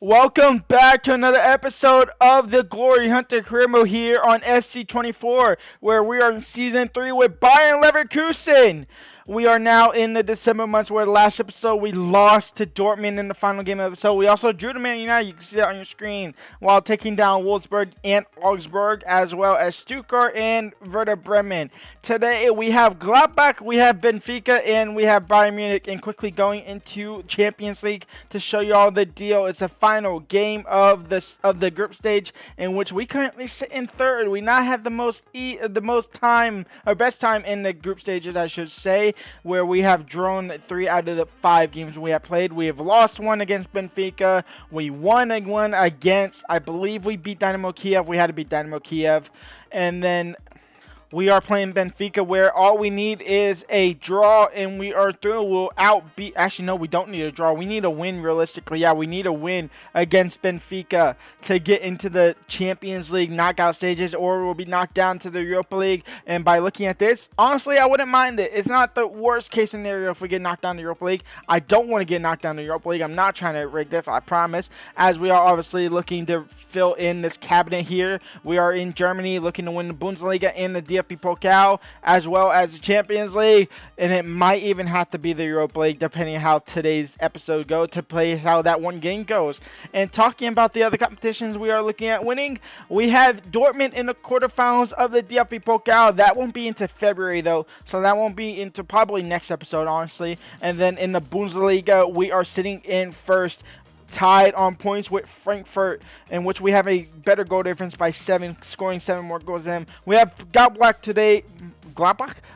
Welcome back to another episode of the Glory Hunter Career Mode here on FC24, where we are in Season 3 with Bayern Leverkusen. We are now in the December months where the last episode we lost to Dortmund in the final game of the episode. We also drew to Man United, you can see that on your screen, while taking down Wolfsburg and Augsburg, as well as Stuttgart and Werder Bremen. Today we have Gladbach, we have Benfica, and we have Bayern Munich. And quickly going into Champions League to show you all the deal. It's a final game of the group stage in which we currently sit in third. We not had the most time, or best time in the group stages, I should say, where we have drawn 3 out of the 5 games we have played. We have lost 1 against Benfica. We won 1 against, I believe we beat Dynamo Kiev. We had to beat Dynamo Kiev. And then we are playing Benfica, where all we need is a draw, and we are through. We'll outbeat. Actually, no, we don't need a draw. We need a win, realistically. Yeah, we need a win against Benfica to get into the Champions League knockout stages, or we'll be knocked down to the Europa League. And by looking at this, honestly, I wouldn't mind it. It's not the worst case scenario if we get knocked down to the Europa League. I don't want to get knocked down to the Europa League. I'm not trying to rig this, I promise, as we are obviously looking to fill in this cabinet here. We are in Germany looking to win the Bundesliga and the DFB Pokal, as well as the Champions League, and it might even have to be the Europa League, depending on how today's episode goes, to play how that one game goes. And talking about the other competitions we are looking at winning, we have Dortmund in the quarterfinals of the DFB Pokal. That won't be into February, though, so that won't be into probably next episode, honestly. And then in the Bundesliga, we are sitting in first, tied on points with Frankfurt, in which we have a better goal difference by 7, scoring 7 more goals than them. We have Gladbach today.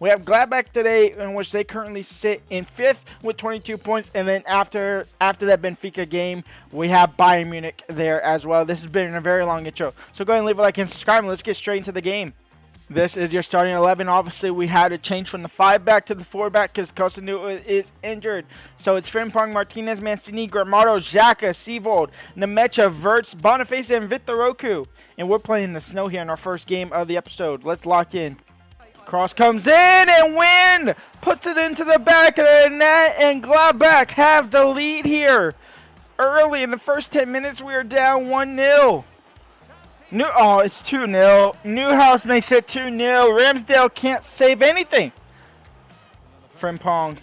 We have Gladbach today, in which they currently sit in 5th with 22 points. And then after that Benfica game, we have Bayern Munich there as well. This has been a very long intro, so go ahead and leave a like and subscribe, and let's get straight into the game. This is your starting 11. Obviously, we had to change from the 5 back to the 4 back because Cosenu is injured. So it's Frimpong, Martinez, Mancini, Gramado, Xhaka, Seavold, Nemecha, Verts, Boniface, and Vitor. And we're playing in the snow here in our first game of the episode. Let's lock in. Cross comes in, and Win puts it into the back of the net, and Gladbach have the lead here. Early in the first 10 minutes, we are down 1-0. It's 2-0. Newhouse makes it 2-0. Ramsdale can't save anything. Frimpong.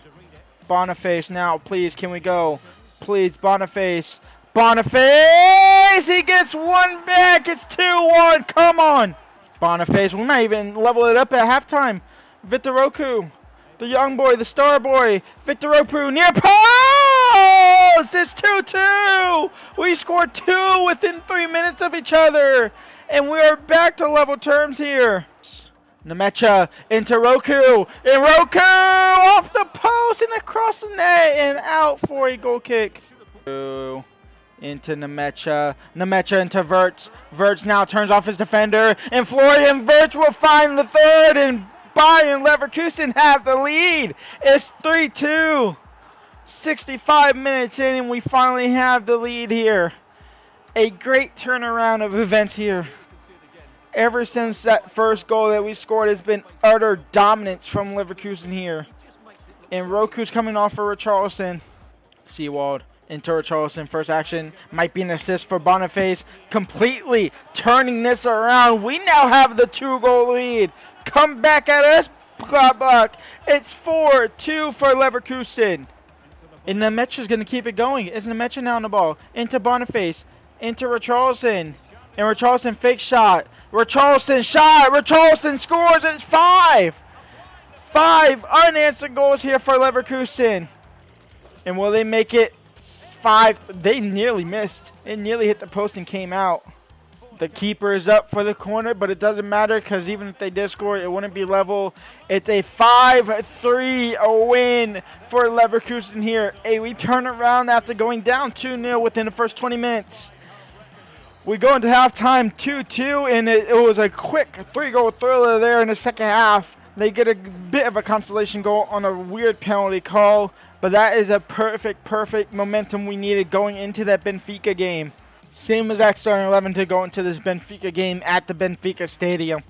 Boniface now, please, can we go? Please, Boniface. Boniface! He gets 1 back. It's 2-1. Come on. Boniface. We might even level it up at halftime. Vitor, the young boy, the star boy. Vitor near post! It's 2-2. We scored 2 within 3 minutes of each other. And we are back to level terms here. Nemecha into Roku. And Roku off the post and across the net and out for a goal kick. Into Nemecha. Nemecha into Verts. Verts now turns off his defender. And Florian Verts will find the third. And Bayern Leverkusen have the lead. It's 3-2. 65 minutes in, and we finally have the lead here. A great turnaround of events here. Ever since that first goal that we scored, has been utter dominance from Leverkusen here. And Roku's coming off for Richarlison. Seawald into Richarlison. First action might be an assist for Boniface. Completely turning this around. We now have the 2-goal lead. Come back at us, Gladbach. It's 4-2 for Leverkusen. And Nemecha's going to keep it going. Is Nemecha now on the ball? Into Boniface. Into Richarlison. And Richarlison fake shot. Richarlison shot. Richarlison scores. It's 5. 5 unanswered goals here for Leverkusen. And will they make it 5? They nearly missed. It nearly hit the post and came out. The keeper is up for the corner, but it doesn't matter because even if they did score, it wouldn't be level. It's a 5-3 win for Leverkusen here. We turn around after going down 2-0 within the first 20 minutes. We go into halftime 2-2, and it was a quick 3-goal thriller there in the second half. They get a bit of a consolation goal on a weird penalty call, but that is a perfect momentum we needed going into that Benfica game. Same as that starting 11 to go into this Benfica game at the Benfica Stadium.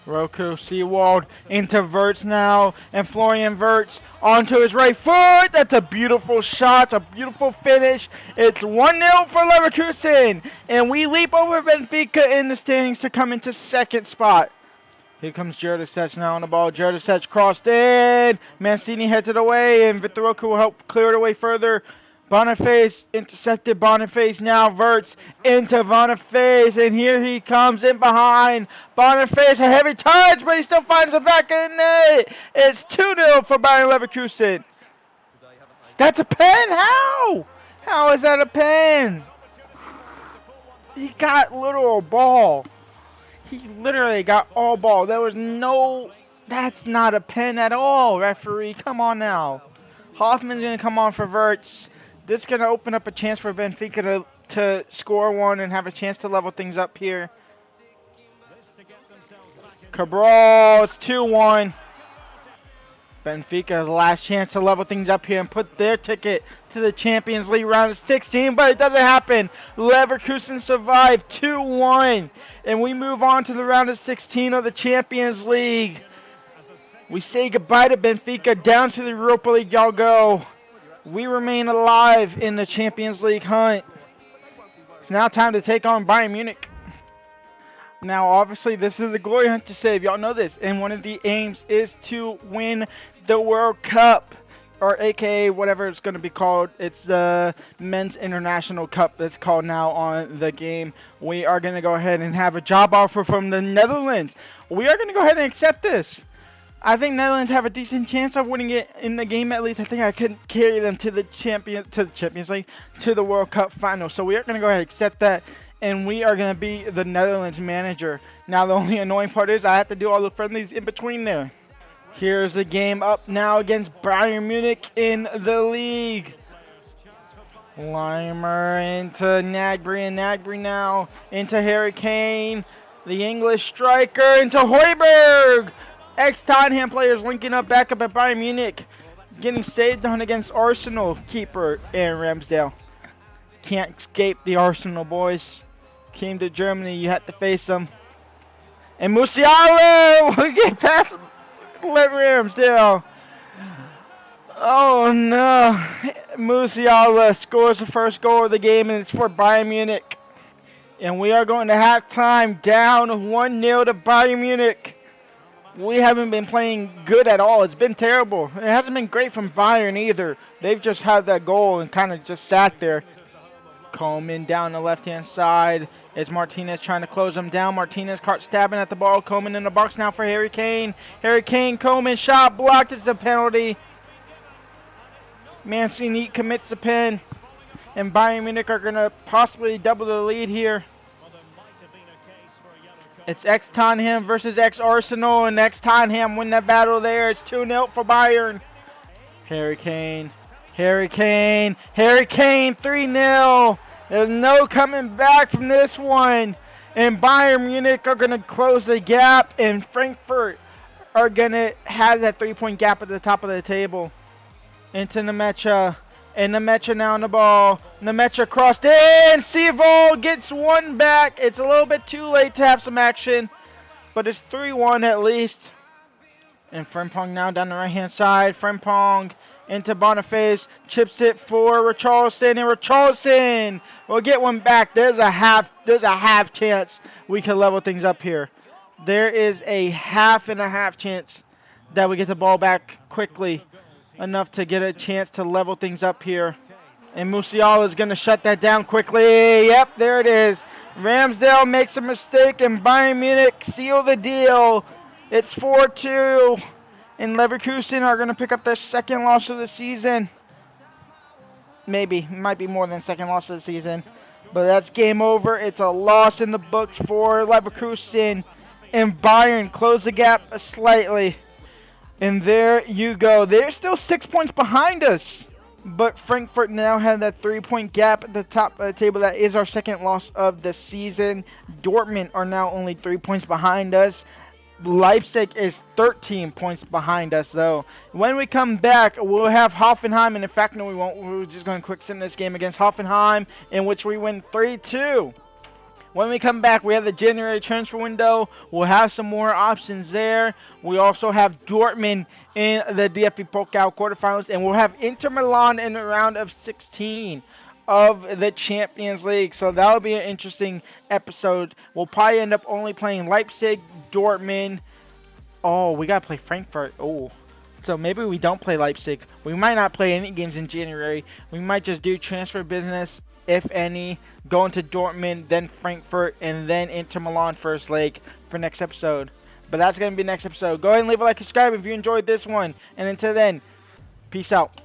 Roku Seawald into Wirtz now, and Florian Wirtz onto his right foot. That's a beautiful shot, a beautiful finish. It's 1-0 for Leverkusen, and we leap over Benfica in the standings to come into second spot. Here comes Jurdasec now on the ball. Jurdasec crossed in. Mancini heads it away, and Victor Roku will help clear it away further. Boniface intercepted. Boniface now Wirtz into Boniface, and here he comes in behind. Boniface, a heavy touch, but he still finds it back in the net. It's 2-0 for Bayern Leverkusen. That's a pen? How? How is that a pen? He got literal ball. He literally got all ball. There was no... That's not a pen at all, referee. Come on now. Hoffman's going to come on for Wirtz. This is going to open up a chance for Benfica to score one and have a chance to level things up here. Cabral, it's 2-1. Benfica's last chance to level things up here and put their ticket to the Champions League round of 16, but it doesn't happen. Leverkusen survive 2-1, and we move on to the round of 16 of the Champions League. We say goodbye to Benfica. Down to the Europa League y'all go. We remain alive in the Champions League hunt. It's now time to take on Bayern Munich. Now, obviously, this is the glory hunt to save. Y'all know this. And one of the aims is to win the World Cup, or AKA whatever it's going to be called. It's the Men's International Cup that's called now on the game. We are going to go ahead and have a job offer from the Netherlands. We are going to go ahead and accept this. I think Netherlands have a decent chance of winning it in the game at least. I think I could carry them to the Champions League, to the World Cup final. So we are going to go ahead and accept that, and we are going to be the Netherlands manager. Now the only annoying part is I have to do all the friendlies in between there. Here's the game up now against Bayern Munich in the league. Leimer into Gnabry, and Gnabry now into Harry Kane. The English striker into Højbjerg. Ex-Tottenham players linking up back up at Bayern Munich. Getting saved on against Arsenal keeper Aaron Ramsdale. Can't escape the Arsenal boys. Came to Germany, you had to face them. And Musiala will get past Ramsdale. Oh no. Musiala scores the first goal of the game, and it's for Bayern Munich. And we are going to halftime down 1-0 to Bayern Munich. We haven't been playing good at all. It's been terrible. It hasn't been great from Bayern either. They've just had that goal and kind of just sat there. Coman down the left-hand side. It's Martinez trying to close him down. Martinez caught stabbing at the ball. Coman in the box now for Harry Kane. Harry Kane, Coman, shot blocked. It's a penalty. Mancini commits the pen. And Bayern Munich are going to possibly double the lead here. It's ex-Tottenham versus ex-Arsenal, and ex-Tottenham win that battle there. It's 2-0 for Bayern. Harry Kane, Harry Kane, Harry Kane, 3-0. There's no coming back from this one. And Bayern Munich are going to close the gap, and Frankfurt are going to have that 3-point gap at the top of the table. Into Nemecha. And Nemecha now on the ball. Nemecha crossed in. Seavold gets one back. It's a little bit too late to have some action, but it's 3-1 at least. And Frimpong now down the right-hand side. Frimpong into Boniface. Chips it for Richarlison, and Richarlison will get one back. There's a half chance we can level things up here. There is a half and a half chance that we get the ball back quickly enough to get a chance to level things up here. And Musiala is going to shut that down quickly. Yep, there it is. Ramsdale makes a mistake, and Bayern Munich seal the deal. It's 4-2. And Leverkusen are going to pick up their second loss of the season. Maybe. Might be more than second loss of the season. But that's game over. It's a loss in the books for Leverkusen. And Bayern close the gap slightly. And there you go. They're still 6 points behind us. But Frankfurt now have that 3-point gap at the top of the table. That is our second loss of the season. Dortmund are now only 3 points behind us. Leipzig is 13 points behind us, though. When we come back, we'll have Hoffenheim. And in fact, no, we won't. We're just going to quick send this game against Hoffenheim, in which we win 3-2. When we come back, we have the January transfer window. We'll have some more options there. We also have Dortmund in the DFB Pokal quarterfinals, and we'll have Inter Milan in the round of 16 of the Champions League. So that'll be an interesting episode. We'll probably end up only playing Leipzig, Dortmund. Oh, we got to play Frankfurt. Oh. So maybe we don't play Leipzig. We might not play any games in January. We might just do transfer business, if any, go into Dortmund, then Frankfurt, and then Inter Milan first leg for next episode. But that's going to be next episode. Go ahead and leave a like, subscribe if you enjoyed this one. And until then, peace out.